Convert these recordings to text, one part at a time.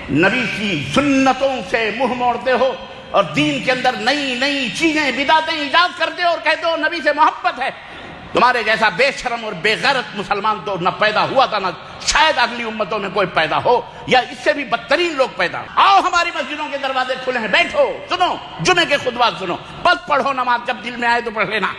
نبی کی سنتوں سے منہ موڑتے ہو اور دین کے اندر نئی نئی چیزیں بدعتیں ایجاد کرتے ہو اور کہتے ہو نبی سے محبت ہے، تمہارے جیسا بے شرم اور بے غیرت مسلمان تو نہ پیدا ہوا تھا، نہ شاید اگلی امتوں میں کوئی پیدا ہو، یا اس سے بھی بدترین لوگ پیدا ہو۔ آؤ ہماری مسجدوں کے دروازے کھلے ہیں، بیٹھو، سنو جمعے کے خطبات سنو، بس پڑھو نماز، جب دل میں آئے تو پڑھ لینا۔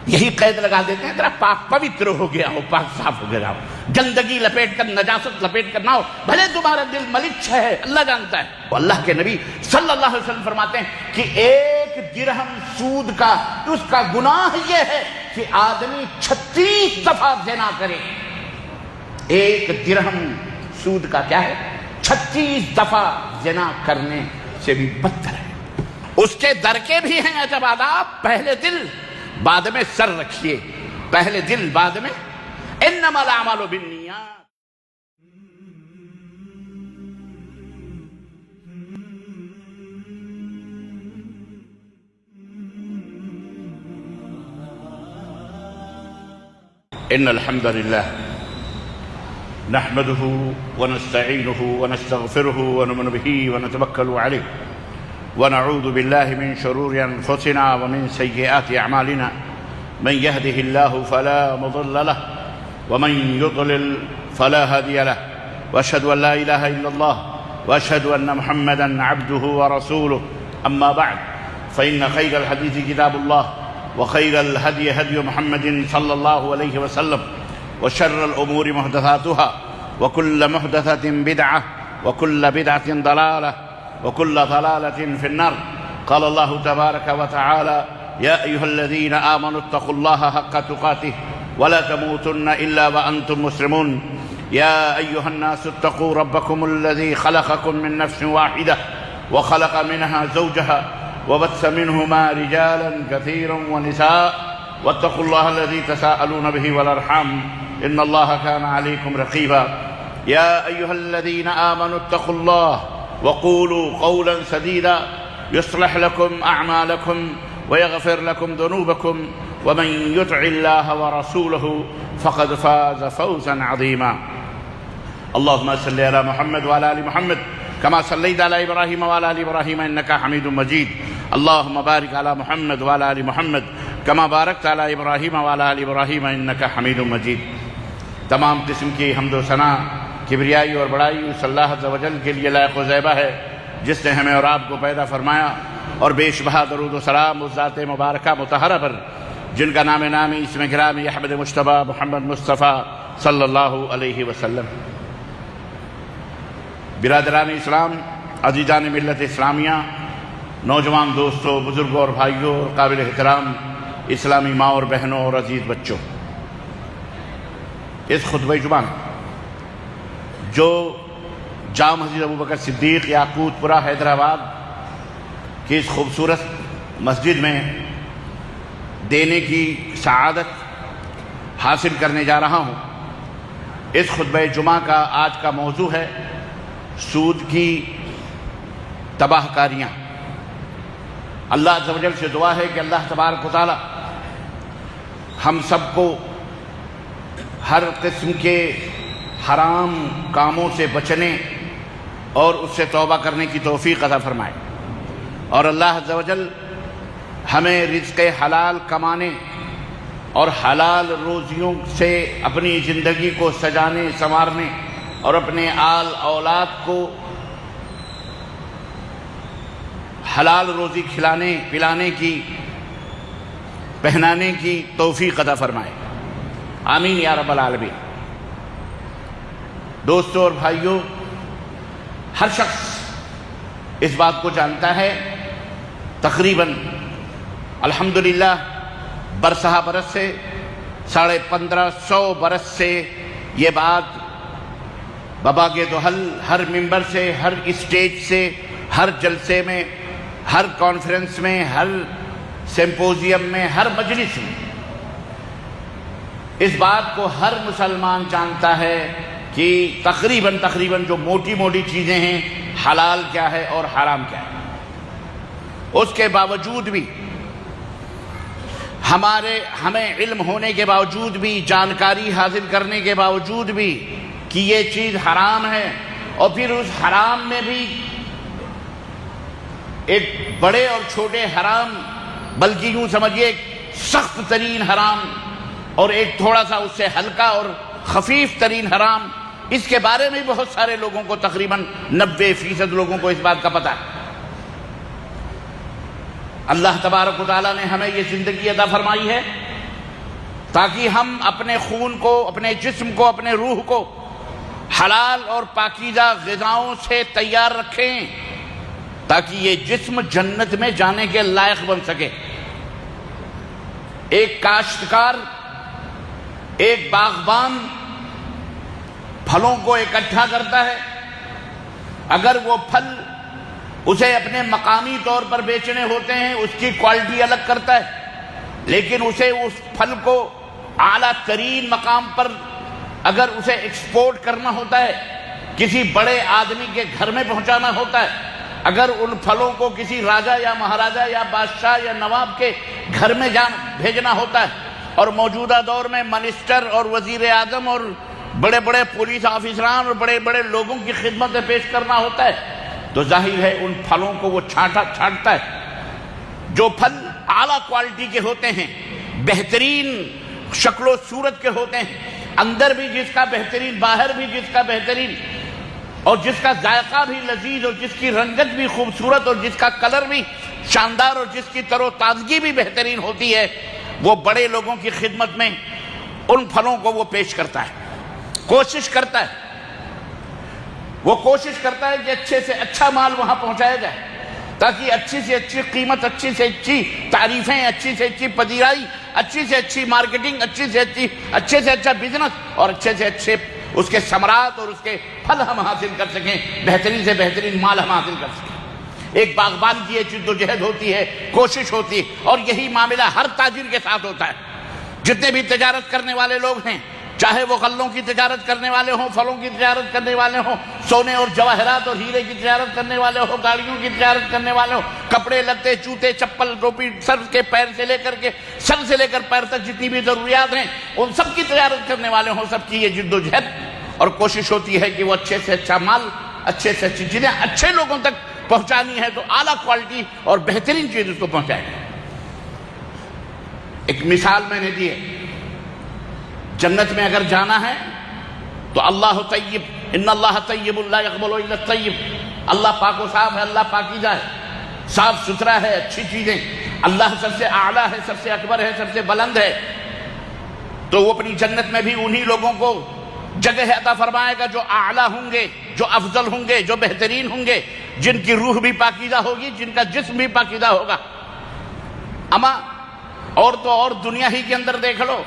یہی قید لگا دیتے ہیں، ذرا پاک پوتر ہو گیا ہو، پاک صاف ہو گیا ہو، گندگی لپیٹ کر، نجاست لپیٹ کر نہ ہو، بھلے تمہارا دل ملچ ہے، اللہ جانتا ہے۔ وہ اللہ کے نبی صلی اللہ علیہ وسلم فرماتے ہیں کہ 1 درہم سود کا اس کا گناہ یہ ہے کہ آدمی 36 دفعہ زنا کرے۔ 1 درہم سود کا کیا ہے؟ 36 دفعہ زنا کرنے سے بھی بدتر ہے۔ اس کے درکے بھی ہیں عجب آداب، پہلے دل بعد میں سر رکھیے، پہلے دل بعد میں، انما الاعمال بالنیات۔ ان الحمد لله نحمده ونستعينه ونستغفره ونؤمن به ونتوكل عليه ونعوذ بالله من شرور أنفسنا ومن سيئات أعمالنا، من يهده الله فلا مضل له ومن يضلل فلا هادي له، وأشهد أن لا إله إلا الله وأشهد أن محمدا عبده ورسوله، أما بعد فإن خير الحديث كتاب الله وخير الهدي هدي محمد صلى الله عليه وسلم، وشر الأمور محدثاتها وكل محدثة بدعة وكل بدعة ضلالة وكل ضلالة في النار۔ قال الله تبارك وتعالى: يا أيها الذين آمنوا اتقوا الله حق تقاته ولا تموتن إلا وأنتم مسلمون، يا أيها الناس اتقوا ربكم الذي خلقكم من نفس واحدة وخلق منها زوجها وبث منهما رجالا كثيرا ونساء، واتقوا الله الذي تساءلون به والأرحام إن الله كان عليكم رقيبا، يا أيها الذين آمنوا اتقوا الله وقولوا قولا سديدا يصلح لكم أعمالكم ويغفر لكم ذنوبكم، ومن يطع الله ورسوله فقد فاز فوزا عظيما۔ اللهم صل على محمد وعلى آل محمد كما صليت على إبراهيم وعلى آل إبراهيم إنك حميد مجيد، اللهم بارك على محمد وعلى آل محمد كما باركت على إبراهيم وعلى آل إبراهيم إنك حميد مجيد۔ تمام قسم کی حمد و ثنا، کبریائی اور بڑائی اس اللہ عز و جل کے لیے لائق و زیبہ ہے جس نے ہمیں اور آپ کو پیدا فرمایا، اور بے شبہ درود و سلام اس ذات مبارکہ مطہرہ پر جن کا نام نامی اسم گرامی احمد مجتبیٰ محمد مصطفیٰ صلی اللہ علیہ وسلم۔ برادران اسلام، عزیزان ملت اسلامیہ، نوجوان دوستوں، بزرگوں اور بھائیوں اور قابل احترام اسلامی ماں اور بہنوں اور عزیز بچوں، اس خطبہ جمعہ جو جامع مسجد ابوبکر صدیق یاقوت پورہ حیدرآباد کی اس خوبصورت مسجد میں دینے کی سعادت حاصل کرنے جا رہا ہوں، اس خطبہ جمعہ کا آج کا موضوع ہے سود کی تباہ کاریاں۔ اللہ عز و جل سے دعا ہے کہ اللہ تبارک و تعالی ہم سب کو ہر قسم کے حرام کاموں سے بچنے اور اس سے توبہ کرنے کی توفیق عطا فرمائے، اور اللہ عز و جل ہمیں رزق حلال کمانے اور حلال روزیوں سے اپنی زندگی کو سجانے سنوارنے اور اپنے آل اولاد کو حلال روزی کھلانے پلانے کی پہنانے کی توفیق عطا فرمائے، آمین یا رب العالمین۔ دوستوں اور بھائیوں، ہر شخص اس بات کو جانتا ہے، تقریباً الحمدللہ برسہ برس سے 1550 برس سے یہ بات بباغ دہل ہر ممبر سے، ہر اسٹیج سے، ہر جلسے میں، ہر کانفرنس میں، ہر سمپوزیم میں، ہر مجلس میں اس بات کو ہر مسلمان جانتا ہے کہ تقریباً جو موٹی موٹی چیزیں ہیں حلال کیا ہے اور حرام کیا ہے۔ اس کے باوجود بھی ہمیں علم ہونے کے باوجود بھی، جانکاری حاصل کرنے کے باوجود بھی کہ یہ چیز حرام ہے اور پھر اس حرام میں بھی ایک بڑے اور چھوٹے حرام، بلکہ یوں سمجھیے ایک سخت ترین حرام اور ایک تھوڑا سا اس سے ہلکا اور خفیف ترین حرام، اس کے بارے میں بہت سارے لوگوں کو، تقریباً 90% لوگوں کو اس بات کا پتہ ہے۔ اللہ تبارک و تعالیٰ نے ہمیں یہ زندگی عطا فرمائی ہے تاکہ ہم اپنے خون کو، اپنے جسم کو، اپنے روح کو حلال اور پاکیزہ غذاؤں سے تیار رکھیں تاکہ یہ جسم جنت میں جانے کے لائق بن سکے۔ ایک کاشتکار، ایک باغبان پھلوں کو اکٹھا کرتا ہے، اگر وہ پھل اسے اپنے مقامی طور پر بیچنے ہوتے ہیں اس کی کوالٹی الگ کرتا ہے، لیکن اسے اس پھل کو اعلیٰ ترین مقام پر اگر اسے ایکسپورٹ کرنا ہوتا ہے، کسی بڑے آدمی کے گھر میں پہنچانا ہوتا ہے، اگر ان پھلوں کو کسی راجہ یا مہاراجہ یا بادشاہ یا نواب کے گھر میں بھیجنا ہوتا ہے، اور موجودہ دور میں منسٹر اور وزیر اعظم اور بڑے بڑے پولیس آفیسران اور بڑے بڑے لوگوں کی خدمت میں پیش کرنا ہوتا ہے، تو ظاہر ہے ان پھلوں کو وہ چھانٹتا ہے۔ جو پھل اعلیٰ کوالٹی کے ہوتے ہیں، بہترین شکل و صورت کے ہوتے ہیں، اندر بھی جس کا بہترین، باہر بھی جس کا بہترین، اور جس کا ذائقہ بھی لذیذ، اور جس کی رنگت بھی خوبصورت، اور جس کا کلر بھی شاندار، اور جس کی تر و تازگی بھی بہترین ہوتی ہے، وہ بڑے لوگوں کی خدمت میں ان پھلوں کو وہ پیش کرتا ہے، کوشش کرتا ہے، وہ کوشش کرتا ہے کہ اچھے سے اچھا مال وہاں پہنچایا جائے تاکہ اچھی سے اچھی قیمت، اچھی سے اچھی تعریفیں، اچھی سے اچھی پذیرائی، اچھی سے اچھی مارکیٹنگ، اچھے سے اچھا بزنس اور اچھے سے اچھے اس کے ثمرات اور اس کے پھل ہم حاصل کر سکیں، بہترین سے بہترین مال ہم حاصل کر سکیں۔ ایک باغبان کی یہ جد و جہد ہوتی ہے، کوشش ہوتی ہے، اور یہی معاملہ ہر تاجر کے ساتھ ہوتا ہے۔ جتنے بھی تجارت کرنے والے لوگ ہیں، چاہے وہ غلوں کی تجارت کرنے والے ہوں، پھلوں کی تجارت کرنے والے ہوں، سونے اور جواہرات اور ہیرے کی تجارت کرنے والے ہوں، گاڑیوں کی تجارت کرنے والے ہوں، کپڑے لتے، جوتے، چپل، ٹوپی، سر سے لے کر پیر تک جتنی بھی ضروریات ہیں ان سب کی تجارت کرنے والے ہوں، سب کی یہ جد و جہد اور کوشش ہوتی ہے کہ وہ اچھے سے اچھا مال، اچھے سے اچھی چیزیں اچھے لوگوں تک پہنچانی ہے تو اعلیٰ کوالٹی اور بہترین چیز اس کو پہنچائے۔ ایک مثال میں نے دی ہے، جنت میں اگر جانا ہے تو اللہ طیب، ان اللہ طیب لا یقبل الا الطیب، اللہ پاک و صاف ہے، اللہ پاکیزہ ہے، صاف ستھرا ہے، اچھی چیزیں، اللہ سب سے اعلیٰ ہے، سب سے اکبر ہے، سب سے بلند ہے، تو وہ اپنی جنت میں بھی انہی لوگوں کو جگہ عطا فرمائے گا جو اعلیٰ ہوں گے، جو افضل ہوں گے، جو بہترین ہوں گے، جن کی روح بھی پاکیزہ ہوگی، جن کا جسم بھی پاکیزہ ہوگا۔ اما اور تو اور دنیا ہی کے اندر دیکھ لو،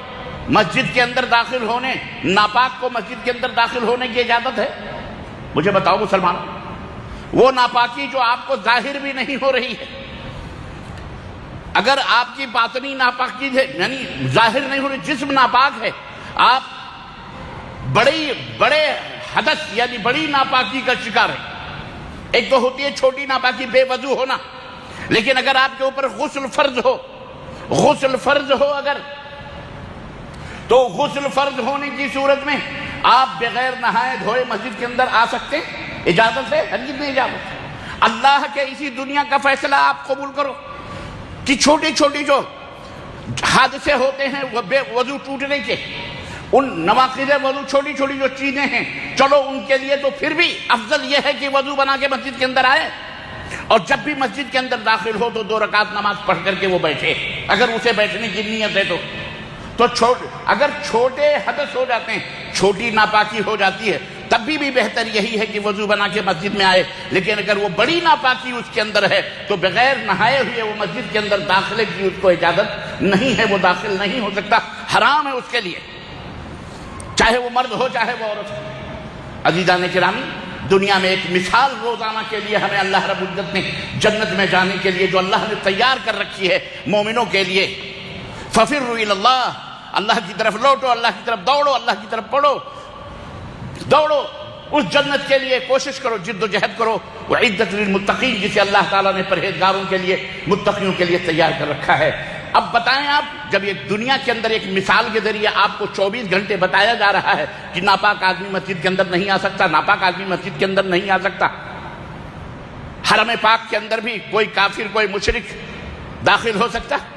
مسجد کے اندر داخل ہونے، ناپاک کو مسجد کے اندر داخل ہونے کی اجازت ہے؟ مجھے بتاؤ مسلمانوں، وہ ناپاکی جو آپ کو ظاہر بھی نہیں ہو رہی ہے، اگر آپ کی باطنی ناپاکی ہے، یعنی ظاہر نہیں ہو رہی، جسم ناپاک ہے، آپ بڑے حدث یعنی بڑی ناپاکی کا شکار ہے۔ ایک تو ہوتی ہے چھوٹی ناپاکی، بے وضو ہونا، لیکن اگر آپ کے اوپر غسل فرض ہو اگر، تو غسل فرض ہونے کی صورت میں آپ بغیر نہائے دھوئے مسجد کے اندر آ سکتے ہیں؟ اجازت ہے؟ ہرگز نہیں اجازت۔ اللہ کے اسی دنیا کا فیصلہ آپ قبول کرو کہ چھوٹی چھوٹی جو حادثے ہوتے ہیں وہ بے وضو ٹوٹنے کے، ان نواقض وضو چھوٹی چھوٹی جو چیزیں ہیں، چلو ان کے لیے تو پھر بھی افضل یہ ہے کہ وضو بنا کے مسجد کے اندر آئے، اور جب بھی مسجد کے اندر داخل ہو تو 2 رکعت نماز پڑھ کر کے وہ بیٹھے، اگر اسے بیٹھنے کی نیت ہے تو اگر چھوٹے حدث ہو جاتے ہیں، چھوٹی ناپاکی ہو جاتی ہے، تب بھی بہتر یہی ہے کہ وضو بنا کے مسجد میں آئے، لیکن اگر وہ بڑی ناپاکی اس کے اندر ہے تو بغیر نہائے ہوئے وہ مسجد کے اندر داخلے کی اس کو اجازت نہیں ہے، وہ داخل نہیں ہو سکتا، حرام ہے اس کے لیے، چاہے وہ مرد ہو چاہے وہ عورت ہو۔ عزیزان گرامی، دنیا میں ایک مثال روزانہ کے لیے ہمیں اللہ رب العزت نے جنت میں جانے کے لیے جو اللہ نے تیار کر رکھی ہے مومنوں کے لیے، فَفِرُّوا إِلَى اللَّهِ، اللہ کی طرف لوٹو، اللہ کی طرف دوڑو، اللہ کی طرف دوڑو، اس جنت کے لیے کوشش کرو، جد و جہد کرو، وَعِدَّتْ لِلْمُتَّقِينَ، جسے اللہ تعالیٰ نے پرہیزگاروں کے لیے، متقیوں کے لیے تیار کر رکھا ہے۔ اب بتائیں آپ، جب ایک دنیا کے اندر ایک مثال کے ذریعے آپ کو 24 گھنٹے بتایا جا رہا ہے کہ ناپاک آدمی مسجد کے اندر نہیں آ سکتا، ناپاک آدمی مسجد کے اندر نہیں آ سکتا، حرم پاک کے اندر بھی کوئی کافر کوئی مشرک داخل ہو سکتا ہے،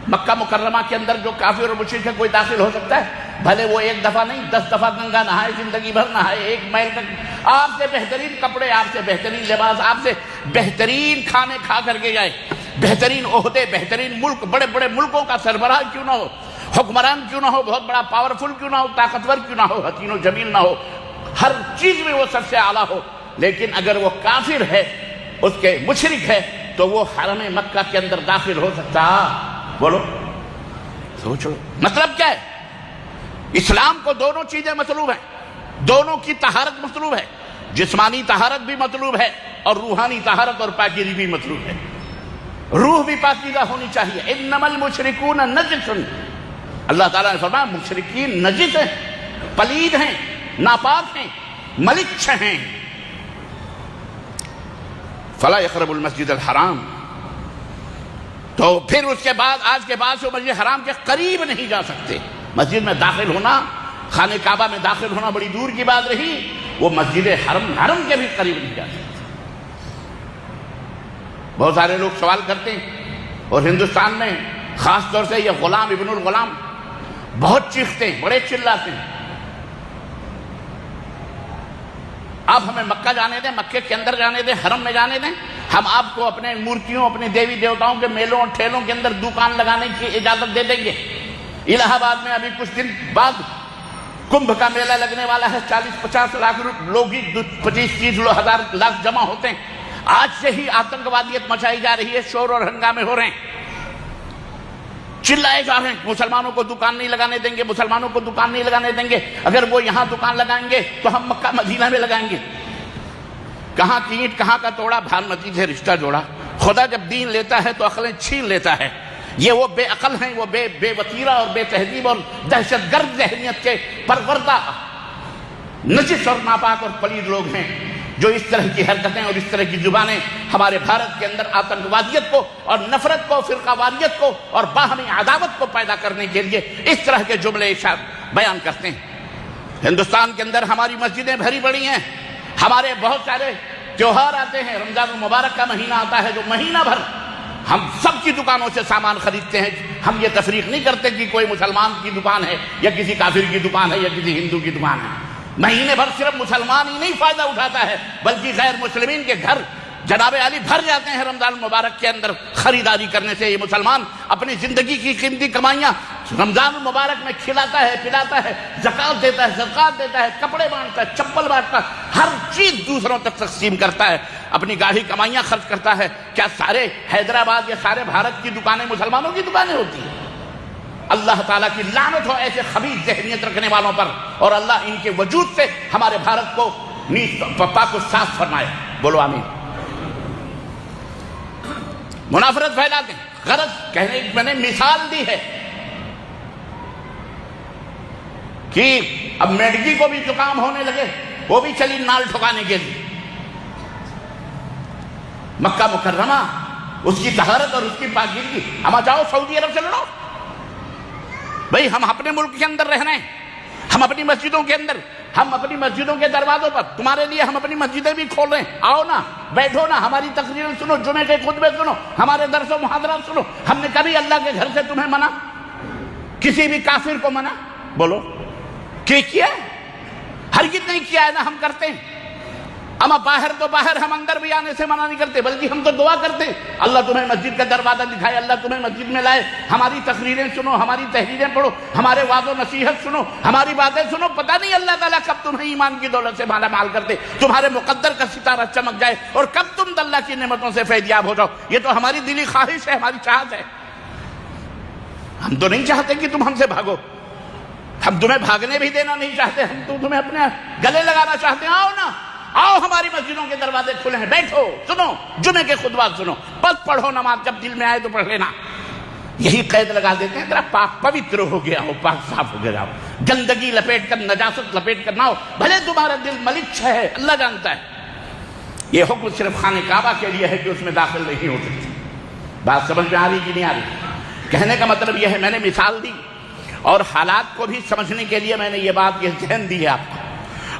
مکہ مکرمہ کے اندر جو کافر اور مشرک ہے کوئی داخل ہو سکتا ہے؟ بھلے وہ ایک دفعہ نہیں 10 دفعہ گنگا نہائے، زندگی بھر نہائے، 1 میل تک، آپ سے بہترین کپڑے، آپ سے بہترین لباس، آپ سے بہترین کھانے کھا کر کے جائے، بہترین عہدے، بہترین ملک، بڑے بڑے ملکوں کا سربراہ کیوں نہ ہو، حکمران کیوں نہ ہو، بہت بڑا پاورفل کیوں نہ ہو، طاقتور کیوں نہ ہو، حسین و جمیل نہ ہو، ہر چیز میں وہ سب سے اعلیٰ ہو، لیکن اگر وہ کافر ہے، اس کے مشرک ہے، تو وہ حرم مکہ کے اندر داخل ہو سکتا؟ بولو، سوچو مطلب کیا ہے؟ اسلام کو دونوں چیزیں مطلوب ہیں، دونوں کی طہارت مطلوب ہے، جسمانی طہارت بھی مطلوب ہے اور روحانی طہارت اور پاکیزگی بھی مطلوب ہے، روح بھی پاکیزہ ہونی چاہیے۔ انما المشرکون نجس، اللہ تعالیٰ نے فرمایا مشرکین نجس ہیں، پلید ہیں، ناپاک ہیں، ملچ ہیں۔ فلا یقربوا المسجد الحرام، تو پھر اس کے بعد آج کے بعد سے مسجد حرام کے قریب نہیں جا سکتے۔ مسجد میں داخل ہونا، خانہ کعبہ میں داخل ہونا بڑی دور کی بات رہی، وہ مسجد حرم کے بھی قریب نہیں جا سکتے۔ بہت سارے لوگ سوال کرتے ہیں، اور ہندوستان میں خاص طور سے یہ غلام ابن الغلام بہت چیختے ہیں، بڑے چلاتے ہیں، آپ ہمیں مکہ جانے دیں، مکے کے اندر جانے دیں، حرم میں جانے دیں، ہم آپ کو اپنے مورتیوں، اپنے دیوی دیوتاؤں کے میلوں اور ٹھیلوں کے اندر دکان لگانے کی اجازت دے دیں گے۔ الہ آباد میں ابھی کچھ دن بعد کمبھ کا میلہ لگنے والا ہے، 40-50 لاکھ لوگ ہی 25-30 ہزار لاکھ جمع ہوتے ہیں۔ آج سے ہی آتنکوادیت مچائی جا رہی ہے، شور اور ہنگامے ہو رہے ہیں، چلائے جا رہے ہیں، مسلمانوں کو دکان نہیں لگانے دیں گے، مسلمانوں کو دکان نہیں لگانے دیں گے، اگر وہ یہاں دکان لگائیں گے تو ہم مکہ مدینہ میں لگائیں گے۔ کہاں کی اینٹ کہاں کا توڑا، بھانمتی سے رشتہ جوڑا۔ خدا جب دین لیتا ہے تو عقلیں چھین لیتا ہے۔ یہ وہ بے عقل ہیں، وہ بے وطیرہ اور بے تہذیب اور دہشت گرد ذہنیت کے پروردہ نجس اور ناپاک اور پلید لوگ ہیں، جو اس طرح کی حرکتیں اور اس طرح کی زبانیں ہمارے بھارت کے اندر آتنکوادیت کو اور نفرت کو، فرقہ واریت کو اور باہمی عداوت کو پیدا کرنے کے لیے اس طرح کے جملے بیان کرتے ہیں۔ ہندوستان کے اندر ہماری مسجدیں بھری پڑی ہیں، ہمارے بہت سارے تیوہار آتے ہیں، رمضان المبارک کا مہینہ آتا ہے جو مہینہ بھر ہم سب کی دکانوں سے سامان خریدتے ہیں۔ ہم یہ تفریق نہیں کرتے کہ کوئی مسلمان کی دکان ہے یا کسی کافر کی دکان ہے یا کسی ہندو کی دکان ہے۔ مہینے بھر صرف مسلمان ہی نہیں فائدہ اٹھاتا ہے، بلکہ غیر مسلمین کے گھر جناب علی بھر جاتے ہیں رمضان المبارک کے اندر خریداری کرنے سے۔ یہ مسلمان اپنی زندگی کی قیمتی کمائیاں رمضان المبارک میں کھلاتا ہے، پلاتا ہے، زکوٰۃ دیتا ہے، صدقات دیتا ہے، کپڑے بانٹتا ہے، چپل بانٹتا ہے، ہر چیز دوسروں تک تقسیم کرتا ہے، اپنی گاڑی کمائیاں خرچ کرتا ہے۔ کیا سارے حیدرآباد یا سارے بھارت کی دکانیں مسلمانوں کی دکانیں ہوتی ہیں؟ اللہ تعالیٰ کی لعنت ہو ایسے خبیث ذہنیت رکھنے والوں پر، اور اللہ ان کے وجود سے ہمارے بھارت کو پاک و صاف فرمائے۔ بولو آمین۔ منافرت پھیلاتے ہیں، غرض کہنے میں نے مثال دی ہے کہ اب میڈگی کو بھی زکام ہونے لگے، وہ بھی چلی نال ٹھکانے کے لیے۔ مکہ مکرمہ، اس کی طہارت اور اس کی پاکیزگی، ہم جاؤ سعودی عرب سے لڑو بھئی، ہم اپنے ملک کے اندر رہ رہے ہیں، ہم اپنی مسجدوں کے اندر، ہم اپنی مسجدوں کے دروازوں پر تمہارے لیے ہم اپنی مسجدیں بھی کھول رہے ہیں، آؤ نا، بیٹھو نا، ہماری تقریریں سنو، جمعے کے خطبے سنو، ہمارے درس و محاضرات سنو۔ ہم نے کبھی اللہ کے گھر سے تمہیں منع، کسی بھی کافر کو منع؟ بولو کیا ہے؟ ہرگز نہیں کیا ہے نا، ہم کرتے ہیں۔ اما باہر تو باہر، ہم اندر بھی آنے سے منع نہیں کرتے، بلکہ ہم تو دعا کرتے ہیں اللہ تمہیں مسجد کا دروازہ دکھائے، اللہ تمہیں مسجد میں لائے، ہماری تقریریں سنو، ہماری تحریریں پڑھو، ہمارے وعظ و نصیحت سنو، ہماری باتیں سنو۔ پتہ نہیں اللہ تعالیٰ کب تمہیں ایمان کی دولت سے مالا مال کرتے، تمہارے مقدر کا ستارہ چمک جائے، اور کب تم اللہ کی نعمتوں سے فیض یاب ہو جاؤ۔ یہ تو ہماری دلی خواہش ہے، ہماری چاہت ہے۔ ہم تو نہیں چاہتے کہ تم ہم سے بھاگو، ہم تمہیں بھاگنے بھی دینا نہیں چاہتے، ہم تو تمہیں اپنے گلے لگانا چاہتے ہیں۔ آؤ نا، آؤ، ہماری مسجدوں کے دروازے کھلے ہیں، بیٹھو، سنو، جمعے کے خطبات سنو، بس پڑھو نماز، جب دل میں آئے تو پڑھ لینا۔ یہی قید لگا دیتے ہیں، ذرا پاک پوتر ہو گیا ہو، پاک صاف ہو گیا ہو، گندگی لپیٹ کر، نجاست لپیٹ کر نہ ہو، بھلے تمہارا دل ملچ ہے، اللہ جانتا ہے۔ یہ حکم صرف خانہ کعبہ کے لیے ہے کہ اس میں داخل نہیں ہو سکتے۔ بات سمجھ میں آ رہی کہ نہیں آ رہی؟ کہنے کا مطلب یہ ہے، میں نے مثال دی اور حالات کو بھی سمجھنے کے لیے میں نے یہ بات، یہ ذہن دی ہے آپ کو،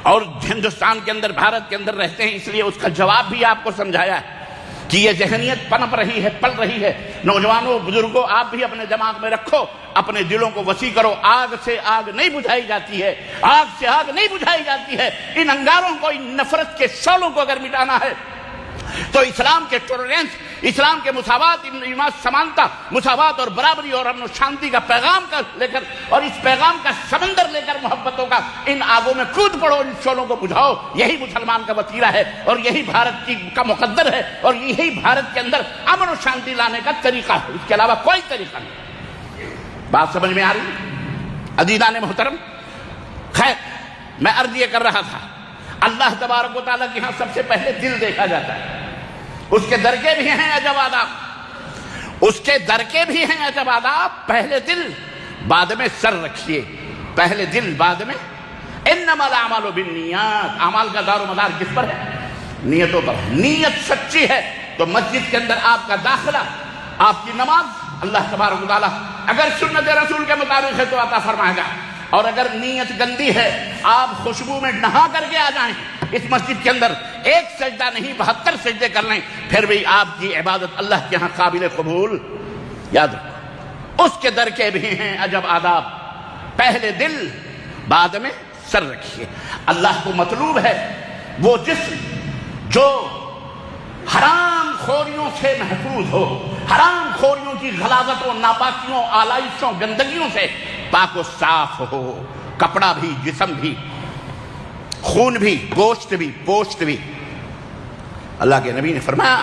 اور ہندوستان کے اندر، بھارت کے اندر رہتے ہیں، اس لیے اس کا جواب بھی آپ کو سمجھایا ہے کہ یہ ذہنیت پنپ رہی ہے، پل رہی ہے۔ نوجوانوں، بزرگوں، آپ بھی اپنے دماغ میں رکھو، اپنے دلوں کو وسیع کرو۔ آگ سے آگ نہیں بجھائی جاتی ہے، آگ سے آگ نہیں بجھائی جاتی ہے۔ ان انگاروں کو، ان نفرت کے شعلوں کو اگر مٹانا ہے تو اسلام کے ٹولرنس، اسلام کے مساوات، سمانتا، مساوات اور برابری اور امن و شانتی کا پیغام کا لے کر، اور اس پیغام کا سمندر لے کر محبتوں کا ان آگوں میں کود پڑو، ان شعلوں کو بجھاؤ۔ یہی مسلمان کا وسیلہ ہے اور یہی بھارت کا مقدر ہے اور یہی بھارت کے اندر امن و شانتی لانے کا طریقہ ہے، اس کے علاوہ کوئی طریقہ نہیں۔ بات سمجھ میں آ رہی؟ عزیزان محترم، خیر، میں عرض یہ کر رہا تھا، اللہ تبارک و تعالیٰ کے ہاں سب سے پہلے دل دیکھا جاتا ہے۔ اس کے درجے بھی ہیں عجب آداب، اس کے درجے بھی ہیں عجب آداب۔ پہلے دل، بعد میں سر رکھیے، پہلے دل بعد میں۔ انما الاعمال بالنیات، اعمال کا دار و مدار کس پر ہے؟ نیتوں پر۔ نیت سچی ہے تو مسجد کے اندر آپ کا داخلہ، آپ کی نماز اللہ تبارک و تعالیٰ اگر سنت رسول کے مطابق ہے تو عطا فرمائے گا، اور اگر نیت گندی ہے، آپ خوشبو میں نہا کر کے آ جائیں اس مسجد کے اندر، ایک سجدہ نہیں 72 سجدے کر لیں، پھر بھی آپ کی عبادت اللہ کے ہاں قابل قبول۔ یاد رکھو، اس کے درجے بھی ہیں عجب آداب۔ پہلے دل، بعد میں سر رکھیے۔ اللہ کو مطلوب ہے وہ جسم جو حرام خوریوں سے محفوظ ہو، حرام خوریوں کی غلاظتوں، ناپاکیوں، آلائشوں، گندگیوں سے پاک و صاف ہو، کپڑا بھی، جسم بھی، خون بھی، گوشت بھی، پوشت بھی۔ اللہ کے نبی نے فرمایا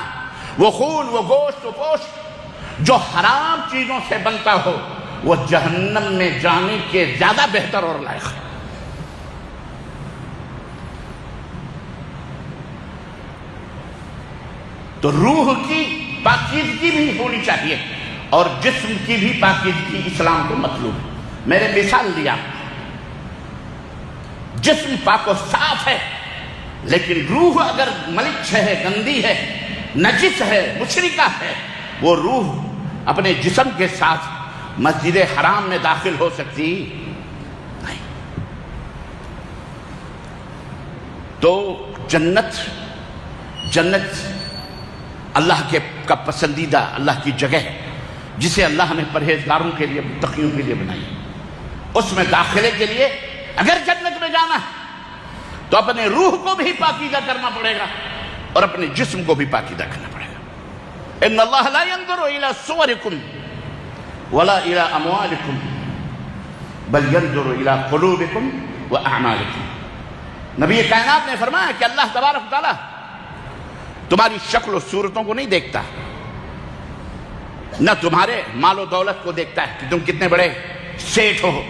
وہ خون، وہ گوشت، وہ پوشت جو حرام چیزوں سے بنتا ہو وہ جہنم میں جانے کے زیادہ بہتر اور لائق ہے۔ تو روح کی پاکیزگی بھی ہونی چاہیے اور جسم کی بھی پاکیزگی اسلام کو مطلوب ہے۔ میں نے مثال دیا، جسم پاک و صاف ہے لیکن روح اگر ملچ ہے، گندی ہے، نجس ہے، مشرکہ ہے، وہ روح اپنے جسم کے ساتھ مسجد حرام میں داخل ہو سکتی نہیں۔ تو جنت اللہ کا پسندیدہ، اللہ کی جگہ ہے جسے اللہ نے پرہیزگاروں کے لیے، متقیوں کے لیے بنائی۔ اس میں داخلے کے لیے اگر جنت میں جانا ہے تو اپنے روح کو بھی پاکیزہ کرنا پڑے گا اور اپنے جسم کو بھی پاکیزہ کرنا پڑے گا۔ ان اللہ لا ينظر الى صورکم ولا الى اموالکم بل ينظر الى قلوبکم واعمالکم۔ نبی کائنات نے فرمایا کہ اللہ تبارک تعالیٰ تمہاری شکل و صورتوں کو نہیں دیکھتا، نہ تمہارے مال و دولت کو دیکھتا ہے کہ تم کتنے بڑے سیٹھ ہو،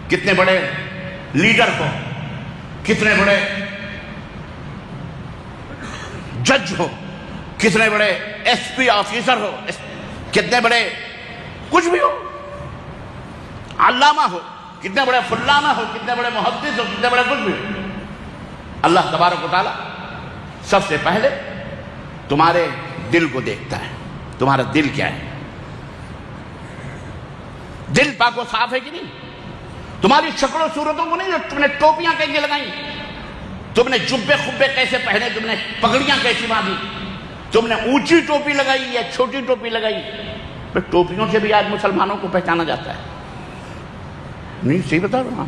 کتنے بڑے لیڈر ہو، کتنے بڑے جج ہو، کتنے بڑے ایس پی آفیسر ہو، کتنے بڑے کچھ بھی ہو، علامہ ہو، کتنے بڑے فلانہ ہو، کتنے بڑے محدث ہو، کتنے بڑے کچھ بھی ہو۔ اللہ تبارک و تعالیٰ سب سے پہلے تمہارے دل کو دیکھتا ہے، تمہارا دل کیا ہے، دل پاک و صاف ہے کہ نہیں۔ تمہاری شکل و صورتوں کو نہیں، تم نے ٹوپیاں کیسے لگائیں، تم نے جبے خبے کیسے پہنے، تم نے پگڑیاں کیسی باندھی، تم نے اونچی ٹوپی لگائی یا چھوٹی ٹوپی لگائی۔ پھر ٹوپیوں سے بھی آج مسلمانوں کو پہچانا جاتا ہے، نہیں صحیح بتا رہا ہوں۔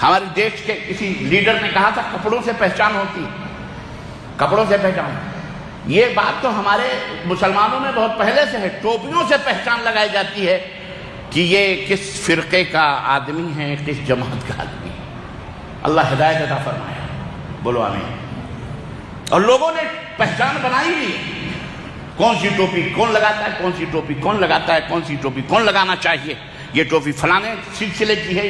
ہمارے دیش کے کسی لیڈر نے کہا تھا کپڑوں سے پہچان ہوتی ہے، کپڑوں سے پہچان۔ یہ بات تو ہمارے مسلمانوں میں بہت پہلے سے ہے، ٹوپیوں سے پہچان لگائی جاتی ہے کہ یہ کس فرقے کا آدمی ہے، کس جماعت کا آدمی ہے۔ اللہ ہدایت عطا فرمائے، بولو آمین۔ اور لوگوں نے پہچان بنائی بھی ہے، کون سی ٹوپی کون لگاتا ہے، کون سی ٹوپی کون لگاتا ہے، کون سی ٹوپی کون لگانا چاہیے۔ یہ ٹوپی فلانے سلسلے کی ہے،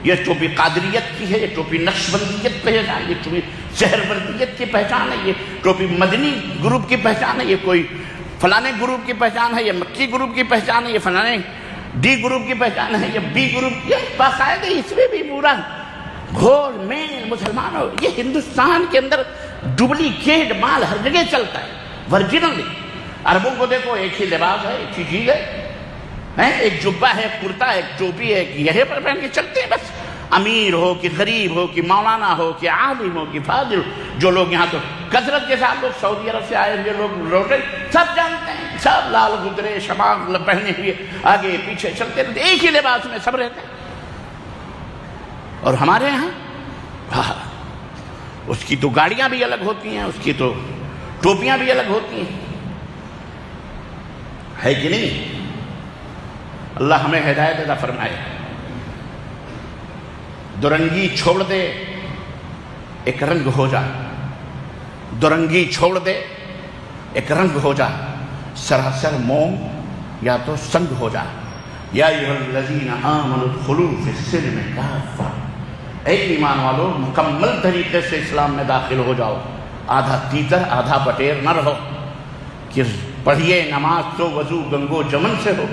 یہ ٹوپی قادریت کی ہے، یہ ٹوپی نقشبندیت پہچان، یہ ٹوپی سہروردیت کی پہچان ہے، یہ ٹوپی مدنی گروپ کی پہچان ہے، یہ کوئی فلانے گروپ کی پہچان ہے، یہ مکی گروپ کی پہچان ہے، یہ فلانے ڈی گروپ کی پہچان ہے، یہ بی گروپ، یہ باقاعدہ اس میں بھی پورا گھول میل مسلمان ہو۔ یہ ہندوستان کے اندر ڈپلیکیٹ مال ہر جگہ چلتا ہے، ورجنل نہیں۔ عربوں کو دیکھو، ایک ہی لباس ہے، ایک ہی چیز ہے، ایک جبہ ہے، ایک کرتا ہے، ایک ٹوپی ہے، ایک یہ پر پہن کے چلتے ہیں بس. امیر ہو کہ غریب ہو کہ مولانا ہو کہ عالم ہو کہ فاضل ہو، جو لوگ یہاں تو کثرت کے ساتھ لوگ سعودی عرب سے آئے ہوئے لوگ لوٹے سب جانتے ہیں، سب لال گدرے شماغ پہنے ہوئے آگے پیچھے چلتے رہتے، ایک ہی لباس میں سب رہتے ہیں. اور ہمارے یہاں اس کی تو گاڑیاں بھی الگ ہوتی ہیں، اس کی تو ٹوپیاں بھی الگ ہوتی ہیں، ہے کہ نہیں؟ اللہ ہمیں ہدایت عطا فرمائے. دورنگی چھوڑ دے ایک رنگ ہو جا، دورنگی چھوڑ دے ایک رنگ ہو جا، سراسر موم یا تو سنگ ہو جا. یا ایھا الذین آمنوا ادخلوا فی السلم کافہ، اے ایمان والو مکمل طریقے سے اسلام میں داخل ہو جاؤ، آدھا تیتر آدھا بٹیر نہ رہو کہ پڑھیے نماز تو وضو گنگو جمن سے ہو